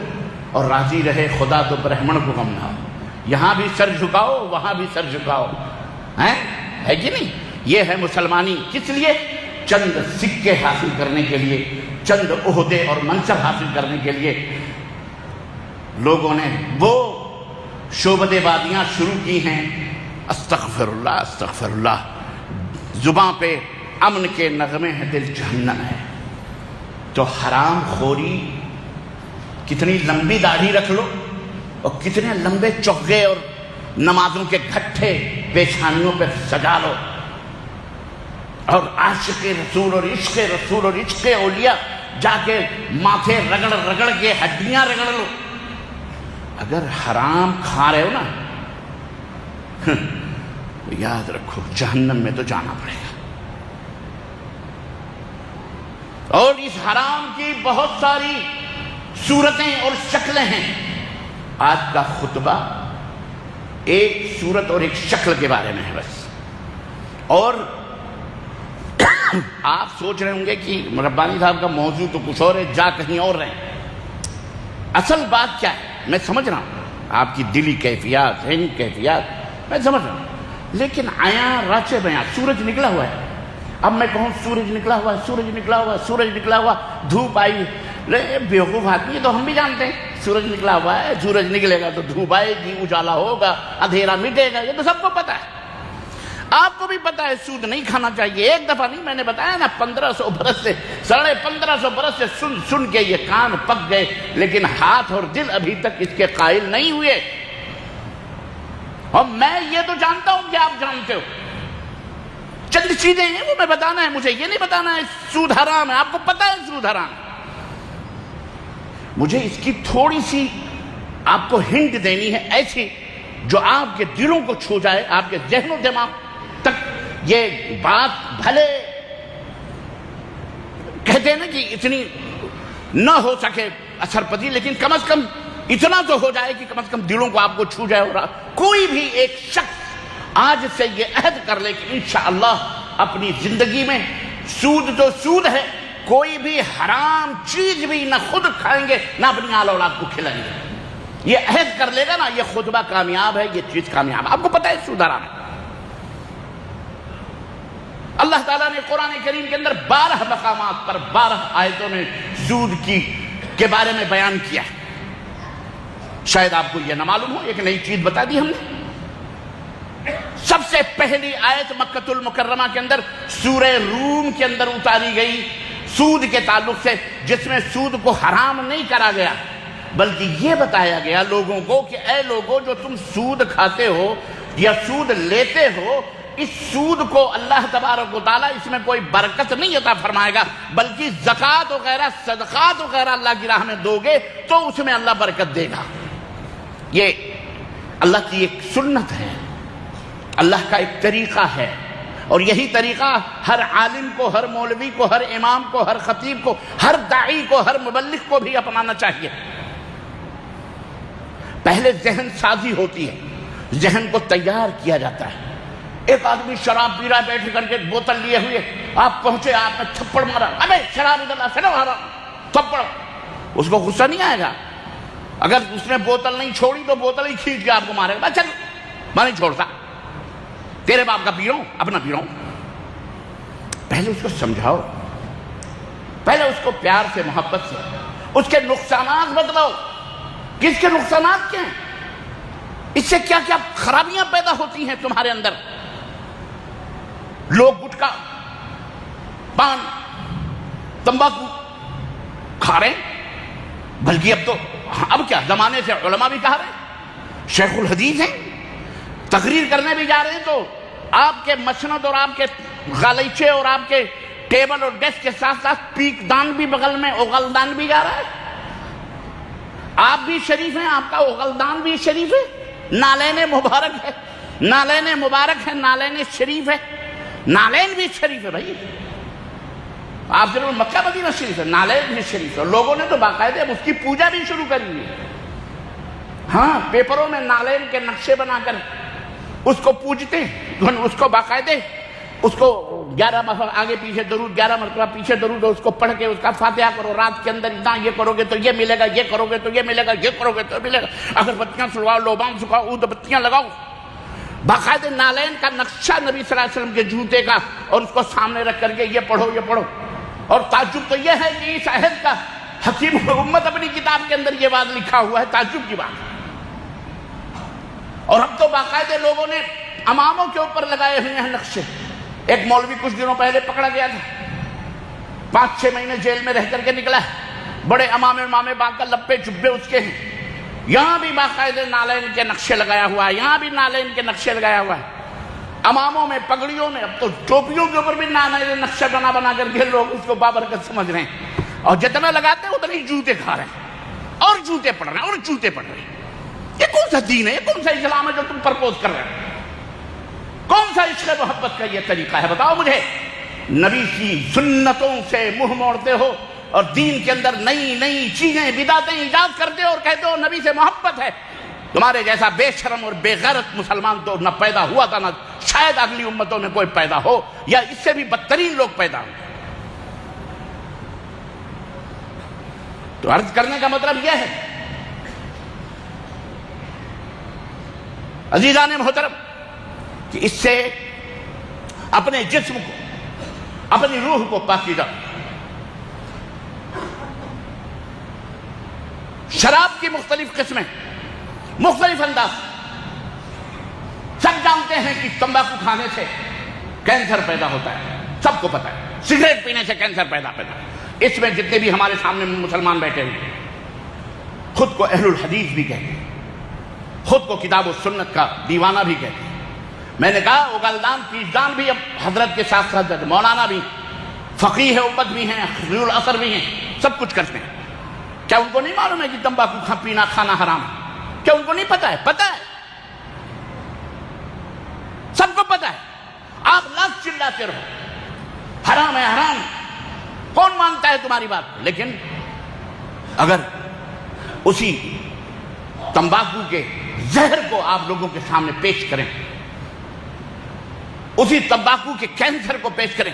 اور راضی رہے خدا تو برہمن کو غم نہ ہو. یہاں بھی سر جھکاؤ وہاں بھی سر جھکاؤ، ہے کہ نہیں؟ یہ ہے مسلمانی. کس لیے؟ چند سکے حاصل کرنے کے لیے، چند عہدے اور منصب حاصل کرنے کے لیے لوگوں نے وہ شعبدے بادیاں شروع کی ہیں. استغفر اللہ استغفر اللہ. زباں پہ امن کے نغمے ہیں، دل جہنم ہے. تو حرام خوری، کتنی لمبی داڑھی رکھ لو اور کتنے لمبے چوگے اور نمازوں کے گھٹے پیشانیوں پہ سجا لو، اور عاشق رسول اور عشق رسول اور عشق اولیاء جا کے ماتھے رگڑ رگڑ کے ہڈیاں رگڑ لو. اگر حرام کھا رہے ہو نا تو یاد رکھو جہنم میں تو جانا پڑے گا. اور اس حرام کی بہت ساری صورتیں اور شکلیں ہیں. آج کا خطبہ ایک صورت اور ایک شکل کے بارے میں ہے بس. اور آپ سوچ رہے ہوں گے کہ ربانی صاحب کا موضوع تو کچھ اور ہے، جا کہیں اور رہے. اصل بات کیا ہے میں سمجھ رہا ہوں، آپ کی دلی کیفیات، ذہنی کیفیات میں سمجھ رہا ہوں، لیکن آیا راچے بیاں سورج نکلا ہوا ہے. اب میں کہوں سورج نکلا ہوا ہے، سورج نکلا ہوا ہے، سورج نکلا ہوا، دھوپ آئی، بیوقوف آدمی تو ہم بھی جانتے ہیں سورج نکلا ہوا ہے، سورج نکلے گا تو دھوپ آئے گی، اجالا ہوگا، اندھیرا مٹے گا، یہ تو سب کو پتا ہے. آپ کو بھی پتا ہے سود نہیں کھانا چاہیے. ایک دفعہ نہیں، میں نے بتایا نا 1500 برس سے 1550 برس سے سن کے یہ کان پک گئے، لیکن ہاتھ اور دل ابھی تک اس کے قائل نہیں ہوئے. اور میں یہ تو جانتا ہوں کہ آپ جانتے ہو. چند چیزیں ہیں وہ میں بتانا ہے، مجھے یہ نہیں بتانا ہے سود حرام ہے. آپ کو پتا ہے سود حرام ہے. مجھے اس کی تھوڑی سی آپ کو ہنٹ دینی ہے، ایسی جو آپ کے دلوں کو چھو جائے، آپ کے ذہن و دماغ تک یہ بات بھلے کہتے ہیں نا کہ اتنی نہ ہو سکے اثر پذیر، لیکن کم از کم اتنا تو ہو جائے کہ کم از کم دلوں کو آپ کو چھو جائے. اور کوئی بھی ایک شخص آج سے یہ عہد کر لے کہ انشاءاللہ اپنی زندگی میں سود تو سود ہے، کوئی بھی حرام چیز بھی نہ خود کھائیں گے نہ اپنی آل اولاد کو کھلائیں گے. یہ عہد کر لے گا نا، یہ خطبہ کامیاب ہے، یہ چیز کامیاب ہے. آپ کو پتہ ہے سود حرام ہے. اللہ تعالیٰ نے قرآن کریم کے اندر 12 مقامات پر 12 آیتوں میں سود کے بارے میں بیان کیا. شاید آپ کو یہ نہ معلوم ہو، ایک نئی چیز بتا دی ہم نے. سب سے پہلی آیت مکہ المکرمہ کے اندر سورہ روم کے اندر اتاری گئی سود کے تعلق سے، جس میں سود کو حرام نہیں کرا گیا، بلکہ یہ بتایا گیا لوگوں کو کہ اے لوگوں جو تم سود کھاتے ہو یا سود لیتے ہو، اس سود کو اللہ تبارک و تعالیٰ اس میں کوئی برکت نہیں عطا فرمائے گا، بلکہ زکوٰۃ وغیرہ صدقات وغیرہ اللہ کی راہ میں دو گے تو اس میں اللہ برکت دے گا. یہ اللہ کی ایک سنت ہے، اللہ کا ایک طریقہ ہے. اور یہی طریقہ ہر عالم کو، ہر مولوی کو، ہر امام کو، ہر خطیب کو، ہر داعی کو، ہر مبلغ کو بھی اپنانا چاہیے. پہلے ذہن سازی ہوتی ہے، ذہن کو تیار کیا جاتا ہے. ایک آدمی شراب پی رہا بیٹھ کر کے بوتل لیے ہوئے، آپ پہنچے، آپ نے تھپڑ مارا، ابے شراب ادھر سے نہ مارا، تھپڑ. اس کو غصہ نہیں آئے گا؟ اگر اس نے بوتل نہیں چھوڑی تو بوتل ہی کھینچ کے آپ کو مارے گا. چل میں نہیں چھوڑتا، تیرے باپ کا پی رہا ہوں، اپنا پی رہا ہوں. پہلے اس کو سمجھاؤ، پہلے اس کو پیار سے، محبت سے اس کے نقصانات بتلاؤ. کس کے نقصانات کیا ہیں، اس سے کیا کیا خرابیاں پیدا ہوتی ہیں تمہارے اندر. لوگ گٹکا، پان، تمباکو کھا رہے ہیں، بلکہ اب کیا زمانے سے علماء بھی کہا رہے ہیں، شیخ الحدیث ہیں، تقریر کرنے بھی جا رہے ہیں تو آپ کے مسند اور آپ کے غالیچے اور آپ کے ٹیبل اور ڈیسک کے ساتھ ساتھ پیک دان بھی بغل میں، اغلدان بھی جا رہا ہے. آپ بھی شریف ہیں، آپ کا اغلدان بھی شریف ہے، نالین مبارک ہے، نالین مبارک ہے، نالین شریف ہے، نالین بھی شریف ہے بھائی. آپ ضرور مکہ مدینہ شریف ہے، نالین بھی شریف ہے. لوگوں نے تو باقاعدہ اس کی پوجا بھی شروع کری ہے. ہاں، پیپروں میں نالین کے نقشے بنا کر اس کو پوجتے ہیں، اس کو باقاعدہ اس کو 11 مرتبہ آگے پیچھے درود، 11 مرتبہ پیچھے درود، اس کو پڑھ کے اس کا فاتحہ کرو. رات کے اندر اتنا یہ کرو گے تو یہ ملے گا، یہ کرو گے تو یہ ملے گا، یہ کرو گے تو ملے گا. اگر بتیاں سلواؤ، لوبان سکھاؤ، اود بتیاں لگاؤ. باقاعدہ نالین کا نقشہ نبی صلی اللہ علیہ وسلم کے جوتے کا، اور اس کو سامنے رکھ کر کے یہ پڑھو یہ پڑھو. اور تعجب تو یہ ہے کہ اس عہد کا حکیم امت اپنی کتاب کے اندر یہ بات لکھا ہوا ہے، تعجب کی بات. اور اب تو باقاعدہ لوگوں نے اماموں کے اوپر لگائے ہوئے ہیں نقشے. ایک مولوی کچھ دنوں پہلے پکڑا گیا تھا، 5-6 مہینے جیل میں رہ کر کے نکلا ہے. بڑے امامے باندھ کر لپے جبے اس کے ہیں. یہاں بھی باقاعدہ نالین کے نقشے لگایا ہوا ہے، یہاں بھی نالین کے نقشے لگایا ہوا ہے. اماموں میں، پگڑیوں میں، اب تو ٹوپیوں کے اوپر بھی نالین نقشہ بنا کر کے لوگ اس کو بابرکت سمجھ رہے ہیں. اور جتنا لگاتے ہیں اتنے ہی جوتے کھا رہے ہیں، اور جوتے پڑھ رہے ہیں، اور جوتے پڑھ رہے ہیں. یہ کون سا دین ہے، یہ کون سا اسلام ہے جو تم پرپوز کر رہے ہو؟ کون سا عشق محبت کا یہ طریقہ ہے؟ بتاؤ مجھے. نبی کی سنتوں سے منہ موڑتے ہو اور دین کے اندر نئی نئی چیزیں، بدعتیں ایجاد کرتے ہو اور کہتے ہو نبی سے محبت ہے. تمہارے جیسا بے شرم اور بے غیرت مسلمان تو نہ پیدا ہوا تھا، نہ شاید اگلی امتوں میں کوئی پیدا ہو، یا اس سے بھی بدترین لوگ پیدا ہوں. تو عرض کرنے کا مطلب یہ ہے عزیزان محترم کہ اس سے اپنے جسم کو، اپنی روح کو پاکیزہ. شراب کی مختلف قسمیں، مختلف انداز. سب جانتے ہیں کہ تمباکو کھانے سے کینسر پیدا ہوتا ہے، سب کو پتا ہے. سگریٹ پینے سے کینسر پیدا ہے. اس میں جتنے بھی ہمارے سامنے مسلمان بیٹھے ہوئے ہیں، خود کو اہل الحدیث بھی کہتے ہیں، خود کو کتاب و سنت کا دیوانہ بھی کہتے ہیں. میں نے کہا اغلدان پیشدان بھی اب حضرت کے ساتھ ساتھ مولانا بھی، فقیہ امت بھی ہیں، خبیر الاثر بھی ہیں، سب کچھ کرتے ہیں. کیا ان کو نہیں معلوم ہے کہ تمباکو پینا کھانا حرام ہے؟ کیا ان کو نہیں پتا ہے؟ پتا ہے، سب کو پتا ہے. آپ لاکھ چلاتے رہو حرام ہے حرام ہے، کون مانتا ہے تمہاری بات؟ لیکن اگر اسی تمباکو کے زہر کو آپ لوگوں کے سامنے پیش کریں، اسی تمباکو کے کینسر کو پیش کریں،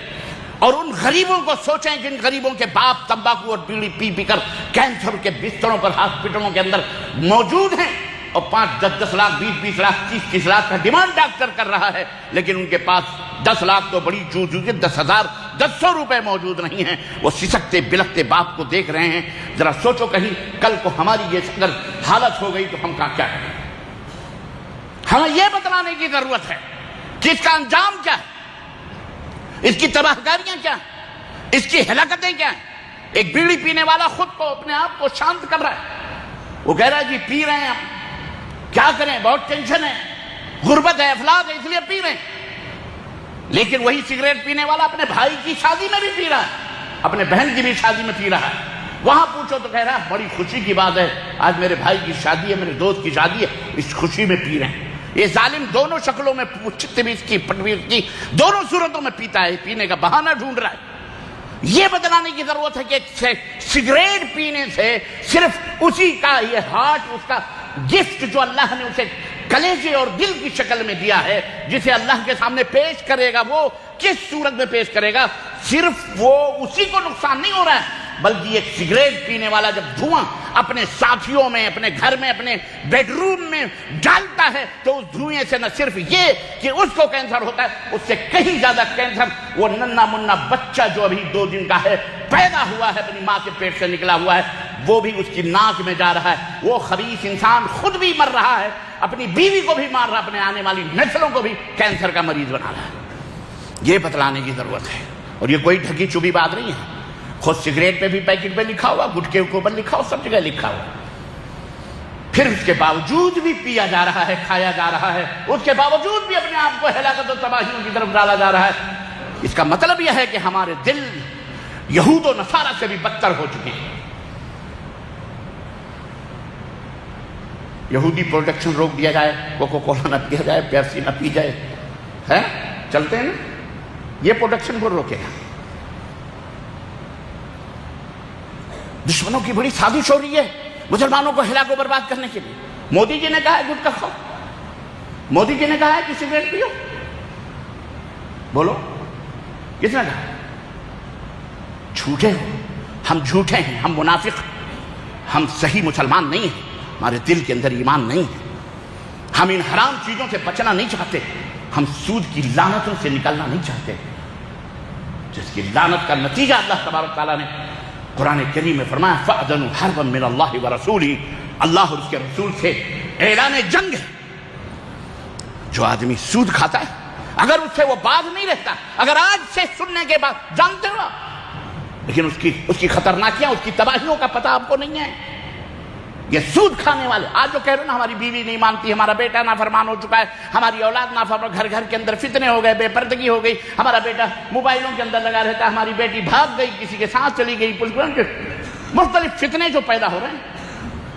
اور ان غریبوں کو سوچیں جن غریبوں کے باپ تمباکو اور بیڑی پی پی کر کینسر کے بستروں پر ہاسپٹلوں کے اندر موجود ہیں، اور 5-10 لاکھ 20-20 لاکھ 30-30 لاکھ کا ڈیمانڈ ڈاکٹر کر رہا ہے، لیکن ان کے پاس 10 لاکھ تو بڑی کے 10,100 روپے موجود نہیں ہیں. وہ سسکتے بلکتے باپ کو دیکھ رہے ہیں. ذرا سوچو کہیں کل کو ہماری یہ اگر حالت ہو گئی تو ہم کیا کریں؟ ہمیں یہ بتلانے کی ضرورت ہے کہ اس کا انجام کیا ہے، اس کی تباہ کاریاں کیا ہیں، اس کی ہلاکتیں کیا ہیں. ایک بیڑی پینے والا خود کو، اپنے آپ کو شانت کر رہا ہے. وہ کہہ رہا ہے جی پی رہے ہیں، کیا کریں، بہت ٹینشن ہے، غربت ہے، افلاس ہے، اس لیے پی رہے ہیں. لیکن وہی سگریٹ پینے والا اپنے بھائی کی شادی میں بھی پی رہا ہے، اپنے بہن کی بھی شادی میں پی رہا ہے. وہاں پوچھو تو کہہ رہا ہے بڑی خوشی کی بات ہے، آج میرے بھائی کی شادی ہے، میرے دوست کی شادی ہے، اس خوشی میں پی رہے ہیں. یہ ظالم دونوں شکلوں میں، چتویز کی پٹویز کی، دونوں صورتوں میں پیتا ہے، پینے کا بہانہ ڈھونڈ رہا ہے. یہ بتلانے کی ضرورت ہے کہ سگریٹ پینے سے صرف اسی کا یہ ہارٹ، اس کا گفٹ جو اللہ نے اسے کلیجے اور دل کی شکل میں دیا ہے، جسے اللہ کے سامنے پیش کرے گا، وہ کس صورت میں پیش کرے گا؟ صرف وہ اسی کو نقصان نہیں ہو رہا ہے، بلکہ ایک سگریٹ پینے والا جب دھواں اپنے ساتھیوں میں، اپنے گھر میں، اپنے بیڈ روم میں ڈالتا ہے تو اس دھوئیں سے نہ صرف یہ کہ اس کو کینسر ہوتا ہے، اس سے کہیں زیادہ کینسر وہ ننا منا بچہ جو ابھی 2 دن کا ہے، پیدا ہوا ہے، اپنی ماں کے پیٹ سے نکلا ہوا ہے، وہ بھی اس کی ناک میں جا رہا ہے۔ وہ خبیث انسان خود بھی مر رہا ہے، اپنی بیوی کو بھی مار رہا ہے، اپنے آنے والی نسلوں کو بھی کینسر کا مریض بنا رہا ہے۔ یہ بتلانے کی ضرورت ہے، اور یہ کوئی ڈھکی چھپی بات نہیں ہے۔ خود سگریٹ پہ بھی پیکٹ پہ لکھا ہوا، گٹکے کے اوپر لکھا ہوا، سب جگہ لکھا ہوا، پھر اس کے باوجود بھی پیا جا رہا ہے، کھایا جا رہا ہے، اس کے باوجود بھی اپنے آپ کو ہلاکت و تباہیوں کی طرف ڈالا جا رہا ہے۔ اس کا مطلب یہ ہے کہ ہمارے دل یہود و نصارہ سے بھی بدتر ہو چکے ہیں۔ یہودی پروڈکشن روک دیا جائے، کوکو کولا نہ پیا جائے، پیپسی نہ پی جائے، ہے چلتے ہیں نا، یہ پروڈکشن کو روکے گا۔ دشمنوں کی بڑی سازش ہو رہی ہے مسلمانوں کو ہلاک و برباد کرنے کے لیے۔ مودی جی نے کہا ہے گٹکا کھاؤ، مودی جی نے کہا ہے کہ سگریٹ پیو، بولو کس نے کہا؟ جھوٹے ہو، ہم جھوٹے ہیں، ہم منافق، ہم صحیح مسلمان نہیں ہیں، ہمارے دل کے اندر ایمان نہیں ہے، ہم ان حرام چیزوں سے بچنا نہیں چاہتے، ہم سود کی لعنتوں سے نکلنا نہیں چاہتے، جس کی لعنت کا نتیجہ اللہ تبارک تعالیٰ نے قرآن کریم میں فرمایا فَأْذَنُوا حَرْبًا مِّنَ اللَّهِ وَرَسُولِهِ، اللہ اور اس کے رسول سے اعلان جنگ ہے۔ جو آدمی سود کھاتا ہے، اگر اس سے وہ باز نہیں رہتا، اگر آج سے سننے کے بعد جانتے ہو لیکن اس کی خطرناکیاں، اس کی تباہیوں کا پتہ آپ کو نہیں ہے۔ یہ سود کھانے والے آج جو کہہ رہے ہیں نا ہماری بیوی نہیں مانتی، ہمارا بیٹا نافرمان ہو چکا ہے، ہماری اولاد نافرمان، گھر گھر کے اندر فتنے ہو گئے، بے پردگی ہو گئی، ہمارا بیٹا موبائلوں کے اندر لگا رہتا ہے، ہماری بیٹی بھاگ گئی، کسی کے ساتھ چلی گئی، مختلف فتنے جو پیدا ہو رہے ہیں۔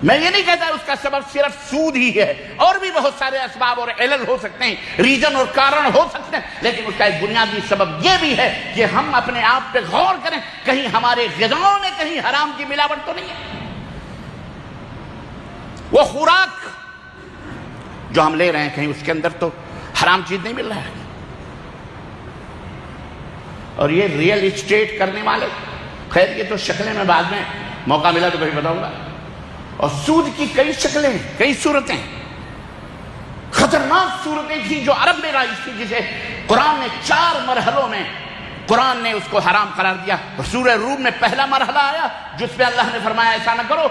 میں یہ نہیں کہتا اس کا سبب صرف سود ہی ہے، اور بھی بہت سارے اسباب اور علل ہو سکتے ہیں، ریزن اور کارن ہو سکتے ہیں، لیکن اس کا ایک بنیادی سبب یہ بھی ہے کہ ہم اپنے آپ پہ غور کریں، کہیں ہمارے غذاؤں میں کہیں حرام کی ملاوٹ تو نہیں ہے۔ وہ خوراک جو ہم لے رہے ہیں کہیں اس کے اندر تو حرام چیز نہیں مل رہا ہے۔ اور یہ ریئل اسٹیٹ کرنے والے، خیر یہ تو شکلیں میں بعد میں موقع ملا تو کبھی بتاؤں گا، اور سود کی کئی شکلیں، کئی صورتیں، خطرناک صورتیں تھیں جو عرب میں رائج تھی، جسے قرآن نے 4 مرحلوں میں قرآن نے اس کو حرام قرار دیا۔ سورہ روم میں پہلا مرحلہ آیا جس پہ اللہ نے فرمایا ایسا نہ کرو،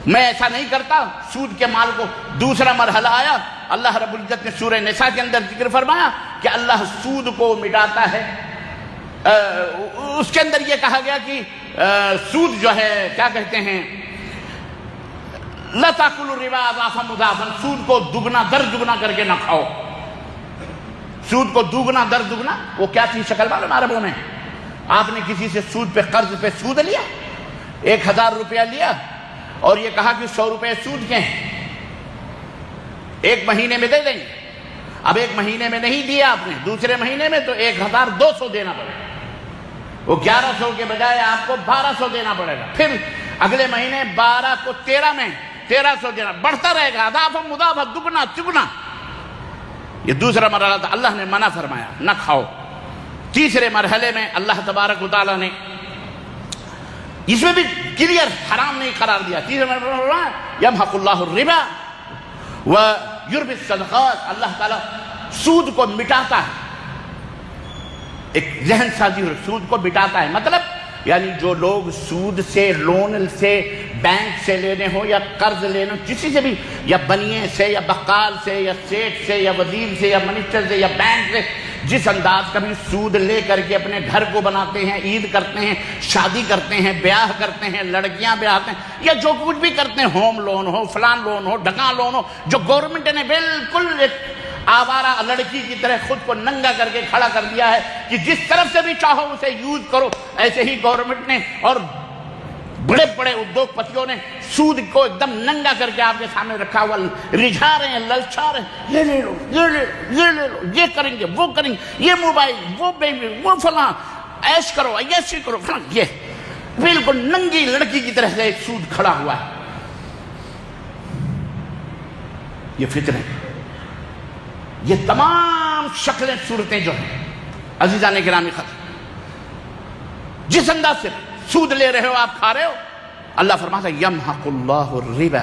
میں ایسا نہیں کرتا سود کے مال کو۔ دوسرا مرحلہ آیا، اللہ رب العزت نے سورہ نساء کے اندر ذکر فرمایا کہ اللہ سود کو مٹاتا ہے۔ اس کے اندر یہ کہا گیا کہ سود جو ہے کیا کہتے ہیں، لا تاکلوا الربا اضعافا مضاعفا، سود کو دگنا در دگنا کر کے نہ کھاؤ۔ سود کو دگنا در دگنا، وہ کیا تھی شکل معلوم عربوں میں؟ آپ نے کسی سے سود پہ قرض پہ سود لیا، 1000 روپیہ لیا اور یہ کہا کہ 100 روپے سود کے ہیں، 1 مہینے میں دے دیں گے۔ اب 1 مہینے میں نہیں دیا آپ نے، دوسرے مہینے میں تو 1200 دینا پڑے گا، وہ 1100 کے بجائے آپ کو 1200 دینا پڑے گا، پھر اگلے مہینے 12 کو 13 میں 1300 دینا، بڑھتا رہے گا، اضعافا مضاعفا، دگنا چگنا۔ یہ دوسرا مرحلہ تھا، اللہ نے منع فرمایا نہ کھاؤ۔ تیسرے مرحلے میں اللہ تبارک و تعالیٰ نے اس میں بھی کلیئر حرام نہیں قرار دیا۔ تیسرے مرحلہ یمحق اللہ الربا ویربی الصدقات، اللہ تعالیٰ سود کو مٹاتا ہے، ایک ذہن سازی اور سود کو مٹاتا ہے، مطلب یعنی جو لوگ سود سے، لون سے، بینک سے لینے ہو یا قرض لینے، کسی سے بھی، یا بنیے سے یا بقال سے یا سیٹ سے یا وزیر سے یا منسٹر سے یا بینک سے، جس انداز کا بھی سود لے کر کے اپنے گھر کو بناتے ہیں، عید کرتے ہیں، شادی کرتے ہیں، بیاہ کرتے ہیں، لڑکیاں بیاہتے ہیں، یا جو کچھ بھی کرتے ہیں، ہوم لون ہو، فلان لون ہو، ڈھکان لون ہو، جو گورنمنٹ نے بالکل ایک آوارہ لڑکی کی طرح خود کو ننگا کر کے کھڑا کر دیا ہے کہ جس طرف سے بھی چاہو اسے یوز کرو، ایسے ہی گورنمنٹ نے اور بڑے بڑے ادیوگ پتیوں نے سود کو ایک دم ننگا کر کے آپ کے سامنے رکھا ہوا، رجھا رہے ہیں، للچا رہے ہیں، یہ لے لو، یہ لے لو، یہ لے لو، یہ کریں گے، وہ کریں گے، یہ موبائل، وہ بیبی، وہ فلاں، ایش کرو، ایشی کرو، فلاں، یہ بالکل ننگی لڑکی کی طرح سے ایک سود کھڑا ہوا ہے۔ یہ فتنے، یہ تمام شکلیں صورتیں جو ہیں عزیزان گرامی خط، جس انداز سے سود لے رہے ہو، آپ کھا رہے ہو، اللہ فرماتا ہے یمحق اللہ الربا،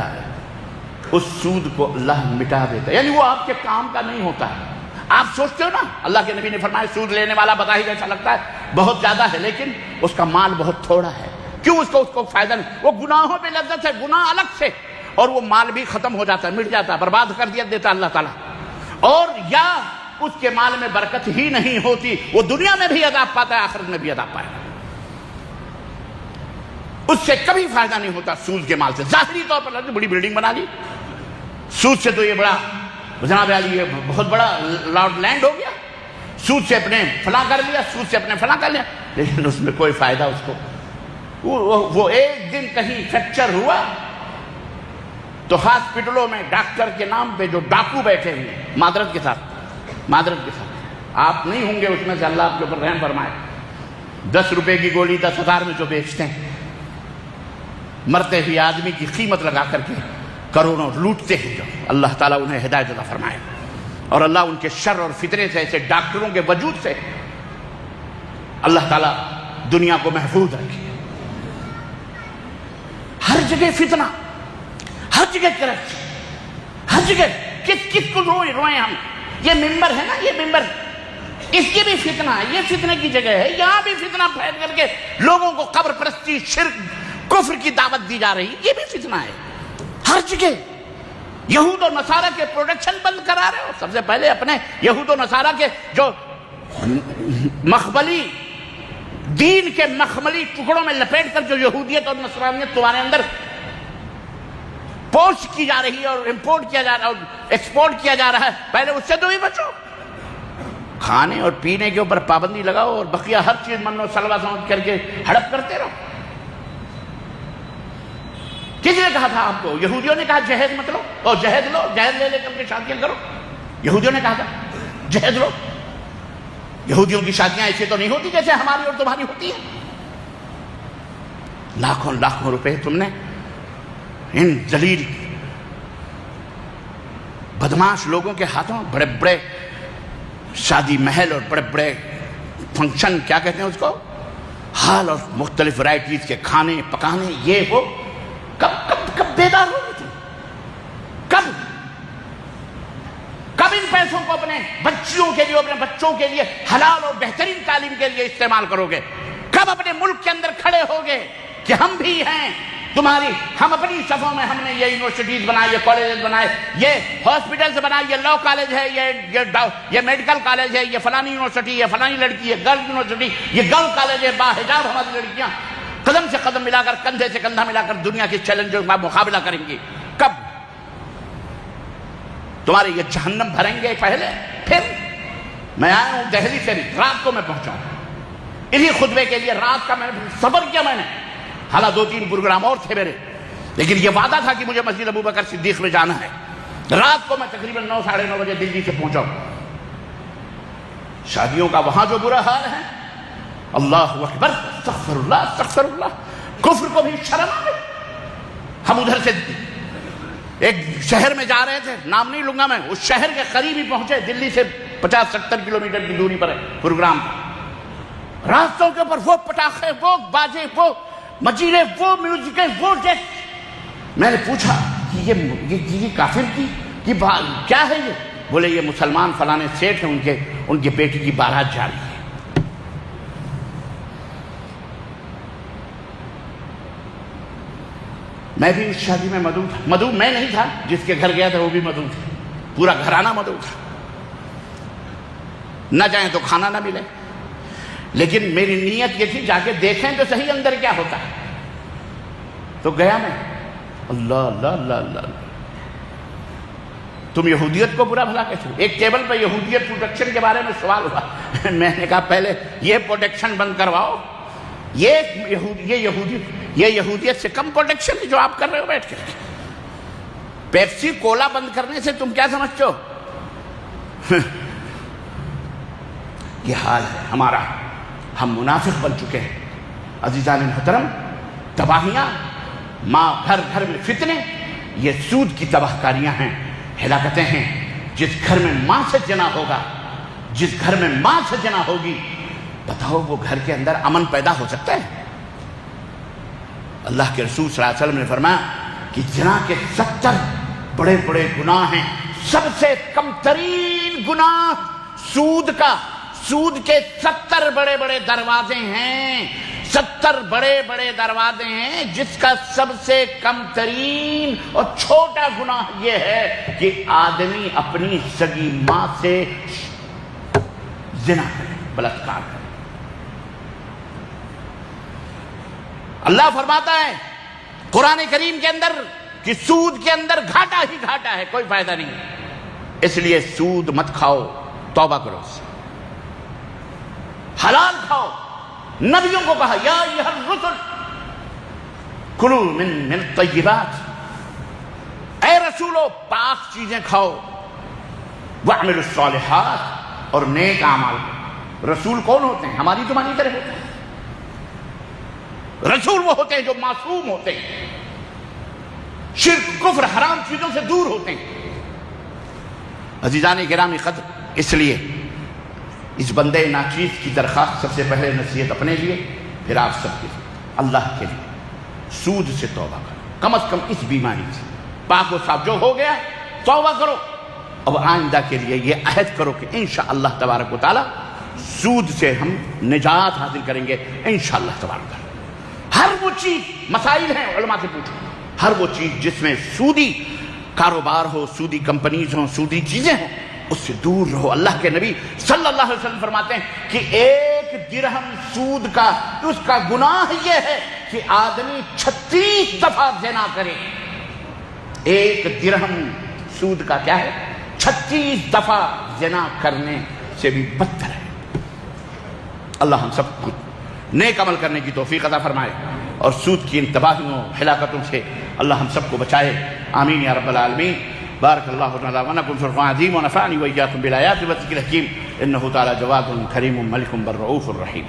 اس سود کو اللہ مٹا دیتا ہے، یعنی وہ آپ کے کام کا نہیں ہوتا ہے۔ آپ سوچتے ہو نا، اللہ کے نبی نے فرمایا سود لینے والا بظاہر ایسا لگتا ہے بہت زیادہ ہے، لیکن اس کا مال بہت تھوڑا ہے، کیوں اس کو فائدہ نہیں؟ وہ گناہوں پہ لذت ہے، گناہ الگ سے، اور وہ مال بھی ختم ہو جاتا ہے، مٹ جاتا ہے، برباد کر دیتا اللہ تعالیٰ. اور یا اس کے مال میں برکت ہی نہیں ہوتی، وہ دنیا میں بھی عذاب پاتا ہے، آخرت میں بھی عذاب پائے گا. اس سے کبھی فائدہ نہیں ہوتا سود کے مال سے. ظاہری طور پر بڑی بلڈنگ بنا لی، سود سے تو یہ بڑا جناب علی یہ بہت بڑا لاڈ لینڈ ہو گیا، سود سے اپنے فلاں کر لیا، سود سے اپنے فلاں کر لیا، لیکن اس میں کوئی فائدہ اس کو. وہ ایک دن کہیں فریکچر ہوا تو ہاسپٹلوں میں ڈاکٹر کے نام پہ جو ڈاکو بیٹھے ہوئے ہیں، معذرت کے ساتھ آپ نہیں ہوں گے اس میں سے، اللہ آپ کے اوپر رحم فرمائے، 10 روپے کی گولی 10,000 میں جو بیچتے ہیں، مرتے ہوئے آدمی کی قیمت لگا کر کے کروڑوں لوٹتے ہیں، جو اللہ تعالیٰ انہیں ہدایت عطا فرمائے، اور اللہ ان کے شر اور فتنے سے، ایسے ڈاکٹروں کے وجود سے اللہ تعالیٰ دنیا کو محفوظ رکھے. ہر جگہ فتنہ، ہر جگہ کرپشن، ہر جگہ کس کو روئیں ہم. یہ ممبر ہے نا، یہ ممبر اس کی بھی فتنہ ہے، یہ فتنے کی جگہ ہے، یہاں بھی فتنہ پھیل کر کے لوگوں کو قبر پرستی، شرک، کفر کی دعوت دی جا رہی، یہ بھی فتنہ ہے ہر جگہ. یہود و نصارہ کے پروڈکشن بند کرا رہے ہو. سب سے پہلے اپنے یہود و نصارہ کے جو مخملی دین کے مخملی ٹکڑوں میں لپیٹ کر جو یہودیت اور نصرانیت تمہارے اندر پوش کی جا رہی ہے اور امپورٹ کیا جا رہا ہے اور ایکسپورٹ کیا جا رہا ہے، پہلے اس سے تو بھی بچو. کھانے اور پینے کے اوپر پابندی لگاؤ اور بقیہ ہر چیز من و سلوا سمجھ کر کے ہڑپ کرتے رہو. کس نے کہا تھا آپ کو؟ یہودیوں نے کہا جہیز مت لو، اور جہیز لو، جہیز لے کر کے شادیاں کرو. یہودیوں نے کہا تھا جہیز لو. یہودیوں کی شادیاں ایسے تو نہیں ہوتی جیسے ہماری اور تمہاری ہوتی ہیں. لاکھوں لاکھوں روپے تم نے ان ذلیل بدماش لوگوں کے ہاتھوں، بڑے بڑے شادی محل اور بڑے بڑے فنکشن، کیا کہتے ہیں اس کو، ہال، اور مختلف ورائٹیز کے کھانے پکانے، یہ وہ. کب بیدار ہوگی تم؟ کب ان پیسوں کو اپنے بچیوں کے لیے، اپنے بچوں کے لیے حلال اور بہترین تعلیم کے لیے استعمال کرو گے؟ کب اپنے ملک کے اندر کھڑے ہوگے کہ ہم بھی ہیں تمہاری، ہم اپنی صفوں میں، ہم نے یہ یونیورسٹیز بنائے، یہ کالجز بنائے، یہ ہاسپٹلز بنائے، یہ لاء کالج ہے، یہ میڈیکل کالج ہے، یہ فلانی یونیورسٹی، یہ فلانی لڑکی ہے، گرل یونیورسٹی، یہ گرل کالج ہے، باحجاب ہماری لڑکیاں قدم سے قدم ملا کر، کندھے سے کندھا ملا کر دنیا کے چیلنجوں کا مقابلہ کریں گی. کب؟ تمہارے یہ جہنم بھریں گے پہلے. پھر میں آیا ہوں دہلی سے، رات کو میں پہنچا ہوں اسی خطبے کے لیے. رات کا میں نے صبر کیا، میں نے حالانکہ 2-3 پروگرام اور تھے میرے، لیکن یہ وعدہ تھا کہ مجھے مسجد ابوبکر صدیق میں جانا ہے. رات کو میں تقریباً 9 ساڑھے 9 بجے دلی سے پہنچا ہوں. شادیوں کا وہاں جو برا حال ہے، اللہ اکبر، استغفر اللہ استغفر اللہ، کفر کو بھی شرم آ گئی. ہم ادھر سے ایک شہر میں جا رہے تھے، نام نہیں لوں گا میں، اس شہر کے قریب ہی پہنچے، دلی سے 50-70 کلومیٹر کی دوری پر ہے پروگرام. راستوں کے اوپر وہ پٹاخے، وہ باجے، وہ مچیلے، وہ میوزک، وہ ڈیک. میں نے پوچھا کہ یہ کافر کی کیا ہے یہ؟ بولے یہ مسلمان فلانے سیٹ ہیں، ان کے بیٹی کی بارات جا رہی ہے. میں بھی اس شادی میں مدعو تھا. مدعو میں نہیں تھا، جس کے گھر گیا تھا وہ بھی مدعو تھا، پورا گھرانہ مدعو تھا. نہ جائیں تو کھانا نہ ملے، لیکن میری نیت یہ تھی جا کے دیکھیں تو صحیح اندر کیا ہوتا ہے. تو گیا میں. اللہ اللہ اللہ اللہ. تم یہودیت کو برا بھلا کہتے ہو. ایک ٹیبل پہ یہودیت پروٹیکشن کے بارے میں سوال ہوا. میں نے کہا پہلے یہ پروٹیکشن بند کرواؤ. یہ یہودیت سے کم پروٹیکشن ہے جو آپ کر رہے ہو بیٹھ کر. پیپسی کولا بند کرنے سے تم کیا سمجھتے ہو؟ یہ حال ہے ہمارا. ہم منافق بن چکے ہیں. عزیزان محترم، تباہیاں، ماں گھر گھر میں فتنے، یہ سود کی تباہ کاریاں ہیں، ہلاکتیں ہیں. جس گھر میں ماں سے جنا ہوگا، جس گھر میں ماں سے جنا ہوگی، بتاؤ وہ گھر کے اندر امن پیدا ہو سکتا ہے؟ اللہ کے رسول صلی اللہ علیہ وسلم نے فرمایا کہ زنا کے 70 بڑے بڑے گناہ ہیں. سب سے کم ترین گناہ سود کا. سود کے 70 بڑے بڑے دروازے ہیں. 70 بڑے بڑے دروازے ہیں، جس کا سب سے کم ترین اور چھوٹا گناہ یہ ہے کہ آدمی اپنی سگی ماں سے زنا کرے، بلاత్కాر کرے۔ اللہ فرماتا ہے قرآن کریم کے اندر کہ سود کے اندر گھاٹا ہی گھاٹا ہے، کوئی فائدہ نہیں، اس لیے سود مت کھاؤ، توبہ کرو اس سے، حلال کھاؤ۔ نبیوں کو کہا یا ایھا الرسل کلوا من الطیبات، اے رسولو پاک چیزیں کھاؤ، واعملوا الصالحات، اور نیک اعمال۔ رسول کون ہوتے ہیں؟ ہماری تمہاری طرح ہوتے ہیں۔ رسول وہ ہوتے ہیں جو معصوم ہوتے ہیں، شرک کفر حرام چیزوں سے دور ہوتے ہیں۔ عزیزان گرامی قدر، اس لیے اس بندے ناچیز کی درخواست سب سے پہلے نصیحت اپنے لیے، پھر آپ سب کے لیے، اللہ کے لیے، سود سے توبہ کرو، کم از کم اس بیماری سے پاک و صاف جو ہو گیا توبہ کرو۔ اب آئندہ کے لیے یہ عہد کرو کہ انشاءاللہ تبارک و تعالی سود سے ہم نجات حاصل کریں گے انشاءاللہ تبارک و تعالی۔ ہر وہ چیز، مسائل ہیں علماء سے پوچھو، ہر وہ چیز جس میں سودی کاروبار ہو، سودی کمپنیز ہوں، سودی چیزیں ہوں، اس سے دور رہو۔ اللہ کے نبی صلی اللہ علیہ وسلم فرماتے ہیں کہ 1 درہم سود کا، اس کا گناہ یہ ہے کہ آدمی 36 دفعہ زنا کرے۔ 1 درہم سود کا کیا ہے؟ 36 دفعہ زنا کرنے سے بھی بدتر ہے۔ اللہ ہم سب کو نیک عمل کرنے کی توفیق عطا فرمائے، اور سود کی ان تباہیوں ہلاکتوں سے اللہ ہم سب کو بچائے، آمین یا رب العالمین۔ بارک اللہ لنا ولکم فی القرآن العظیم ونفعنی وإیاکم بالآیات والذکر الحکیم، انہ تعالی جواد کریم ملک بر رؤوف الرحیم۔